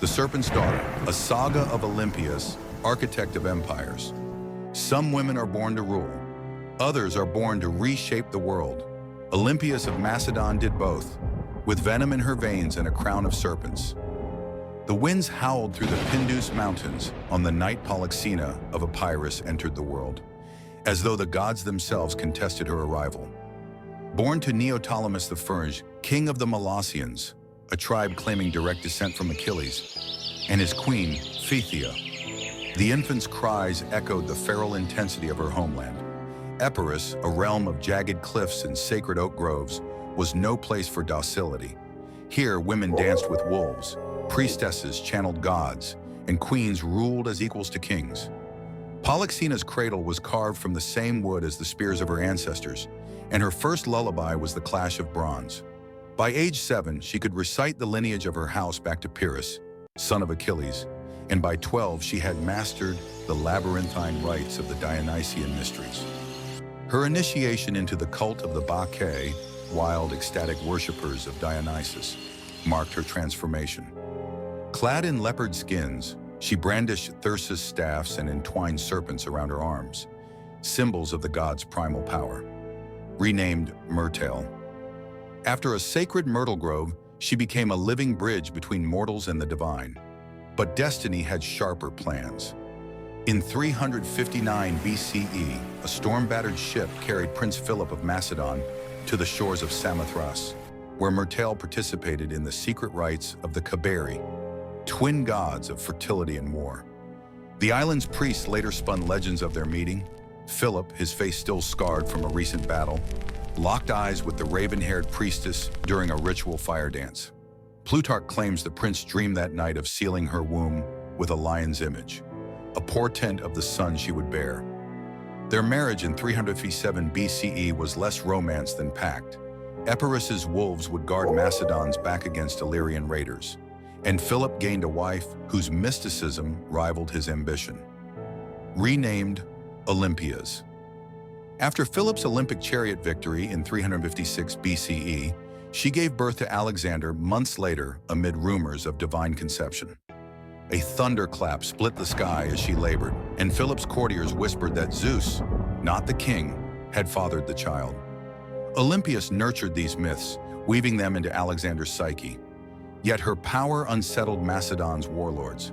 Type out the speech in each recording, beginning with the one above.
The Serpent's Daughter, a saga of Olympias, architect of empires. Some women are born to rule. Others are born to reshape the world. Olympias of Macedon did both, with venom in her veins and a crown of serpents. The winds howled through the Pindus Mountains on the night Polyxena of Epirus entered the world, as though the gods themselves contested her arrival. Born to Neoptolemus I, king of the Molossians, a tribe claiming direct descent from Achilles, and his queen, Phthia, the infant's cries echoed the feral intensity of her homeland. Epirus, a realm of jagged cliffs and sacred oak groves, was no place for docility. Here, women danced with wolves, priestesses channeled gods, and queens ruled as equals to kings. Polyxena's cradle was carved from the same wood as the spears of her ancestors, and her first lullaby was the clash of bronze. By age 7, she could recite the lineage of her house back to Epirus, son of Achilles, and by 12 she had mastered the labyrinthine rites of the Dionysian mysteries. Her initiation into the cult of the Bacchae, wild ecstatic worshippers of Dionysus, marked her transformation. Clad in leopard skins, she brandished thyrsus staffs and entwined serpents around her arms, symbols of the god's primal power. Renamed Myrtle. After a sacred myrtle grove, she became a living bridge between mortals and the divine. But destiny had sharper plans. In 359 BCE, a storm-battered ship carried Prince Philip of Macedon to the shores of Samothrace, where Myrtle participated in the secret rites of the Kaberi, twin gods of fertility and war. The island's priests later spun legends of their meeting. Philip, his face still scarred from a recent battle, locked eyes with the raven-haired priestess during a ritual fire dance. Plutarch claims the prince dreamed that night of sealing her womb with a lion's image, a portent of the son she would bear. Their marriage in 357 BCE was less romance than pact. Epirus's wolves would guard Macedon's back against Illyrian raiders, and Philip gained a wife whose mysticism rivaled his ambition. Renamed Olympias. After Philip's Olympic chariot victory in 356 BCE, she gave birth to Alexander months later amid rumors of divine conception. A thunderclap split the sky as she labored, and Philip's courtiers whispered that Zeus, not the king, had fathered the child. Olympias nurtured these myths, weaving them into Alexander's psyche. Yet her power unsettled Macedon's warlords.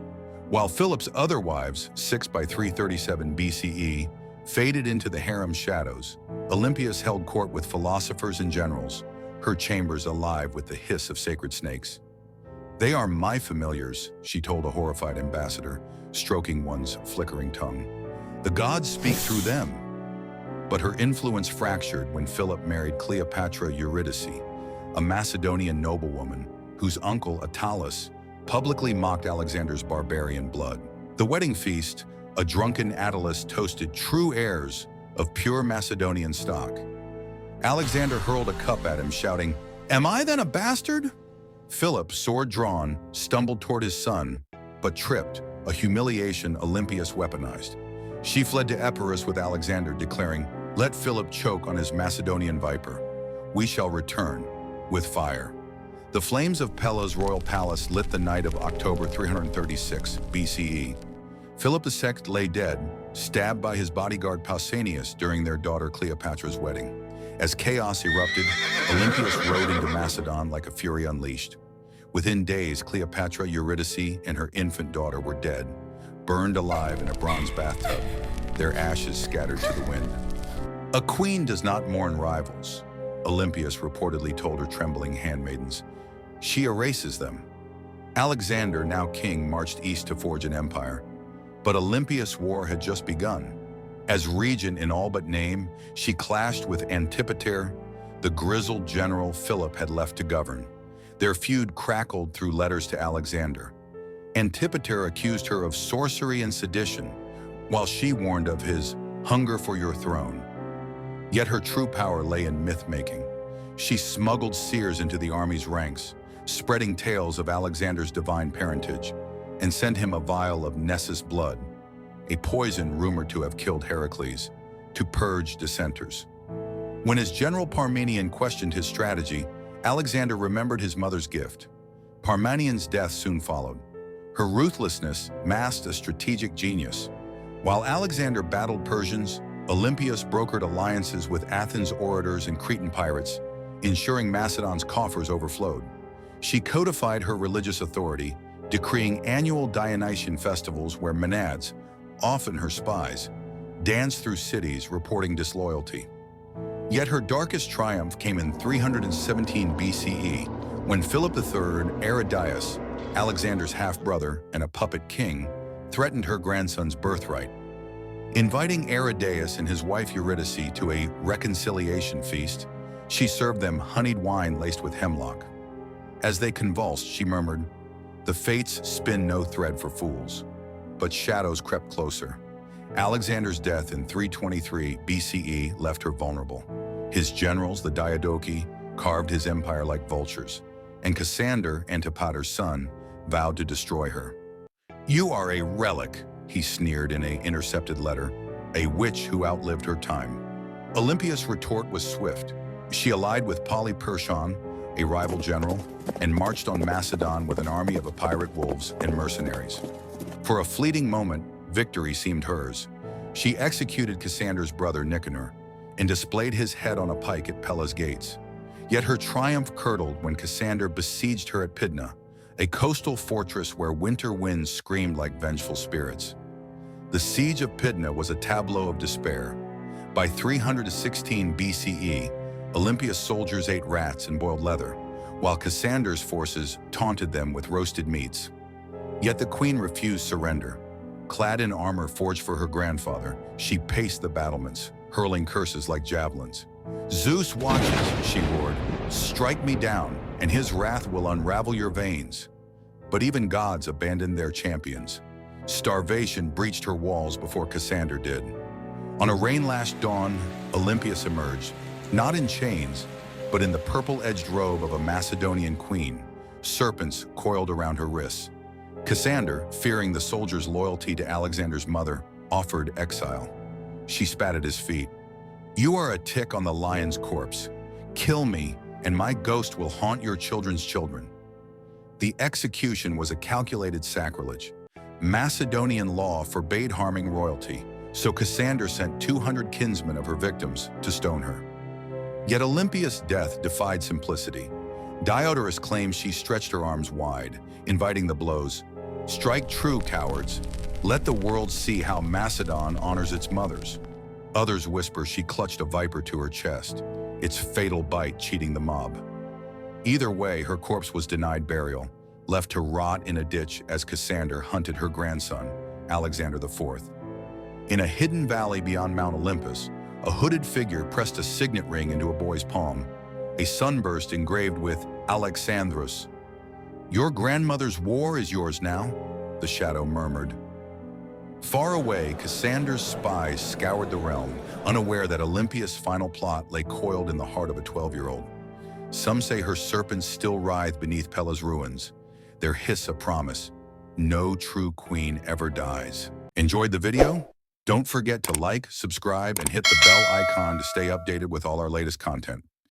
While Philip's other wives, 6 by 337 BCE, faded into the harem's shadows, Olympias held court with philosophers and generals, her chambers alive with the hiss of sacred snakes. "They are my familiars," she told a horrified ambassador, stroking one's flickering tongue. "The gods speak through them." But her influence fractured when Philip married Cleopatra Eurydice, a Macedonian noblewoman whose uncle Attalus publicly mocked Alexander's barbarian blood. The wedding feast, a drunken Attalus toasted true heirs of pure Macedonian stock. Alexander hurled a cup at him, shouting, "Am I then a bastard?" Philip, sword drawn, stumbled toward his son, but tripped, a humiliation Olympias weaponized. She fled to Epirus with Alexander, declaring, "Let Philip choke on his Macedonian viper. We shall return with fire." The flames of Pella's royal palace lit the night of October 336 BCE. Philip II lay dead, stabbed by his bodyguard Pausanias during their daughter Cleopatra's wedding. As chaos erupted, Olympias rode into Macedon like a fury unleashed. Within days, Cleopatra Eurydice and her infant daughter were dead, burned alive in a bronze bathtub, their ashes scattered to the wind. "A queen does not mourn rivals," Olympias reportedly told her trembling handmaidens. "She erases them." Alexander, now king, marched east to forge an empire. But Olympias' war had just begun. As regent in all but name, she clashed with Antipater, the grizzled general Philip had left to govern. Their feud crackled through letters to Alexander. Antipater accused her of sorcery and sedition, while she warned of his hunger for your throne. Yet her true power lay in myth-making. She smuggled seers into the army's ranks, spreading tales of Alexander's divine parentage, and sent him a vial of Nessus blood, a poison rumored to have killed Heracles, to purge dissenters. When his general Parmenion questioned his strategy, Alexander remembered his mother's gift. Parmenion's death soon followed. Her ruthlessness masked a strategic genius. While Alexander battled Persians, Olympias brokered alliances with Athens' orators and Cretan pirates, ensuring Macedon's coffers overflowed. She codified her religious authority, decreeing annual Dionysian festivals where Maenads, often her spies, danced through cities reporting disloyalty. Yet her darkest triumph came in 317 BCE, when Philip III, Aridaeus, Alexander's half-brother and a puppet king, threatened her grandson's birthright. Inviting Aridaeus and his wife Eurydice to a reconciliation feast, she served them honeyed wine laced with hemlock. As they convulsed, she murmured, "The fates spin no thread for fools." But shadows crept closer. Alexander's death in 323 BCE left her vulnerable. His generals, the Diadochi, carved his empire like vultures, and Cassander, Antipater's son, vowed to destroy her. "You are a relic," he sneered in an intercepted letter, "a witch who outlived her time." Olympias' retort was swift. She allied with Polyperchon, a rival general, and marched on Macedon with an army of pirate wolves and mercenaries. For a fleeting moment, victory seemed hers. She executed Cassander's brother Nicanor and displayed his head on a pike at Pella's gates. Yet her triumph curdled when Cassander besieged her at Pydna, a coastal fortress where winter winds screamed like vengeful spirits. The siege of Pydna was a tableau of despair. By 316 BCE, Olympias' soldiers ate rats and boiled leather, while Cassander's forces taunted them with roasted meats. Yet the queen refused surrender. Clad in armor forged for her grandfather, she paced the battlements, hurling curses like javelins. "Zeus watches," she roared. "Strike me down, and his wrath will unravel your veins." But even gods abandoned their champions. Starvation breached her walls before Cassander did. On a rain-lashed dawn, Olympias emerged, not in chains, but in the purple-edged robe of a Macedonian queen, serpents coiled around her wrists. Cassander, fearing the soldiers' loyalty to Alexander's mother, offered exile. She spat at his feet. "You are a tick on the lion's corpse. Kill me, and my ghost will haunt your children's children." The execution was a calculated sacrilege. Macedonian law forbade harming royalty, so Cassander sent 200 kinsmen of her victims to stone her. Yet Olympias' death defied simplicity. Diodorus claims she stretched her arms wide, inviting the blows. "Strike true, cowards. Let the world see how Macedon honors its mothers." Others whisper she clutched a viper to her chest, its fatal bite cheating the mob. Either way, her corpse was denied burial, left to rot in a ditch as Cassander hunted her grandson, Alexander IV. In a hidden valley beyond Mount Olympus, a hooded figure pressed a signet ring into a boy's palm, a sunburst engraved with Alexandros. "Your grandmother's war is yours now," the shadow murmured. Far away, Cassander's spies scoured the realm, unaware that Olympias' final plot lay coiled in the heart of a 12-year-old. Some say her serpents still writhe beneath Pella's ruins, their hiss a promise: no true queen ever dies. Enjoyed the video? Don't forget to like, subscribe, and hit the bell icon to stay updated with all our latest content.